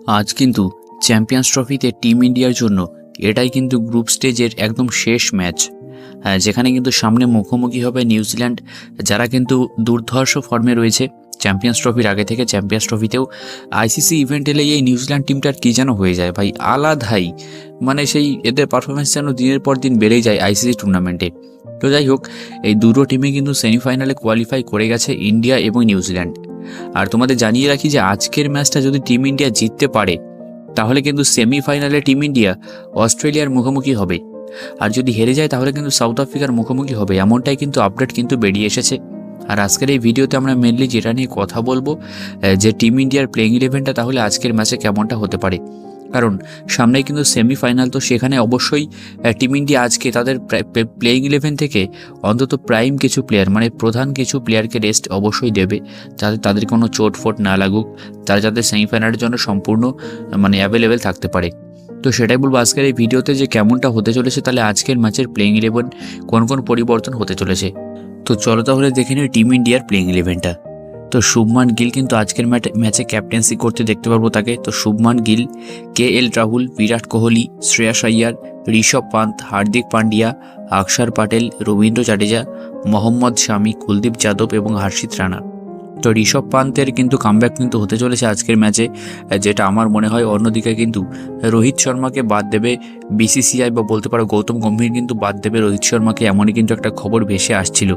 আজ কিন্তু চ্যাম্পিয়ন্স ট্রফিতে টিম ইন্ডিয়ার জন্য এটাই কিন্তু গ্রুপ স্টেজের একদম শেষ ম্যাচ, যেখানে কিন্তু সামনে মুখোমুখি হবে নিউজিল্যান্ড, যারা কিন্তু দুর্ধর্ষ ফর্মে রয়েছে চ্যাম্পিয়ন্স ট্রফির আগে থেকে। চ্যাম্পিয়ন্স ট্রফিতেও আইসিসি ইভেন্ট এলে এই নিউজিল্যান্ড টিমটার কী যেন হয়ে যায় ভাই, আলাদাই মানে সেই এদের পারফরমেন্স যেন দিনের পর দিন বেড়েই যায় আইসিসি টুর্নামেন্টে। তো যাই হোক, এই দুটো টিমে কিন্তু সেমিফাইনালে কোয়ালিফাই করে গেছে ইন্ডিয়া এবং নিউজিল্যান্ড। আর তোমাদের জানিয়ে রাখি যে আজকের ম্যাচটা যদি টিম ইন্ডিয়া জিততে পারে তাহলে কিন্তু সেমিফাইনালে টিম ইন্ডিয়া অস্ট্রেলিয়ার মুখোমুখি হবে, আর যদি হেরে যায় তাহলে কিন্তু সাউথ আফ্রিকার মুখোমুখি হবে, এমনটাই কিন্তু আপডেট কিন্তু বেরিয়ে এসেছে। আর আজকের এই ভিডিওতে আমরা মেনলি যেটা নিয়ে কথা বলবো যে টিম ইন্ডিয়ার প্লেইং ইলেভেনটা তাহলে আজকের ম্যাচে কেমনটা হতে পারে, কারণ সামনেই কিন্তু সেমিফাইনাল। তো সেখানে অবশ্যই টিম ইন্ডিয়া আজকে তাদের প্লেইং ইলেভেন থেকে অন্তত প্রাইম কিছু প্লেয়ার মানে প্রধান কিছু প্লেয়ারকে রেস্ট অবশ্যই দেবে, যাতে তাদের কোনো চোট ফোট না লাগুক, তারা যাতে সেমিফাইনালের জন্য সম্পূর্ণ মানে অ্যাভেলেবেল থাকতে পারে। তো সেটাই বলবো আজকের এই ভিডিওতে যে কেমনটা হতে চলেছে, তাহলে আজকের ম্যাচের প্লেইং ইলেভেন কোন কোন পরিবর্তন হতে চলেছে। তো চলো তাহলে দেখে নিই টিম ইন্ডিয়ার প্লেইং ইলেভেনটা। তো শুভমান গিল কিন্তু আজকের ম্যাচে ক্যাপ্টেন্সি করতে দেখতে পারবো তাকে। তো শুভমান গিল, KL রাহুল, বিরাট কোহলি, শ্রেয়াস আইয়ার, ঋষভ পান্ত, হার্দিক পান্ডিয়া, অক্ষর প্যাটেল, রবীন্দ্র জাডেজা, মোহাম্মদ শামি, কুলদীপ যাদব এবং হর্ষিত রানা। তো ঋষভ পান্তের কিন্তু কামব্যাক কিন্তু হতে চলেছে আজকের ম্যাচে, যেটা আমার মনে হয়। অন্যদিকে কিন্তু রোহিত শর্মাকে বাদ দেবে বিসিসিআই, বা বলতে পারো গৌতম গম্ভীর কিন্তু বাদ দেবে রোহিত শর্মাকে, এমনই কিন্তু একটা খবর ভেসে আসছিল।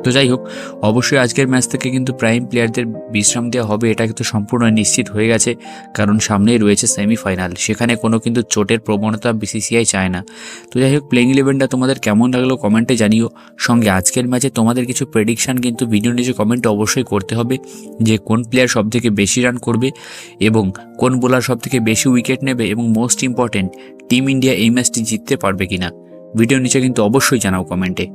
তো যাই হোক, অবশ্যই আজকের ম্যাচ থেকে কিন্তু প্রাইম প্লেয়ারদের বিশ্রাম দেওয়া হবে, এটা কিন্তু সম্পূর্ণ নিশ্চিত হয়ে গেছে, কারণ সামনেই রয়েছে সেমিফাইনাল, সেখানে কোনো কিন্তু চোটের প্রবণতা বিসিসিআই চায় না। তো যাই হোক, প্লেইং ইলেভেনটা তোমাদের কেমন লাগলো কমেন্টে জানিও। সঙ্গে আজকের ম্যাচে তোমাদের কিছু প্রেডিকশান কিন্তু ভিডিও নিচে কমেন্টে অবশ্যই করতে হবে, যে কোন প্লেয়ার সবথেকে বেশি রান করবে এবং কোন বোলার সবথেকে বেশি উইকেট নেবে, এবং মোস্ট ইম্পর্টেন্ট টিম ইন্ডিয়া এই ম্যাচটি জিততে পারবে কিনা। ভিডিও নিচে কিন্তু অবশ্যই জানাও কমেন্টে।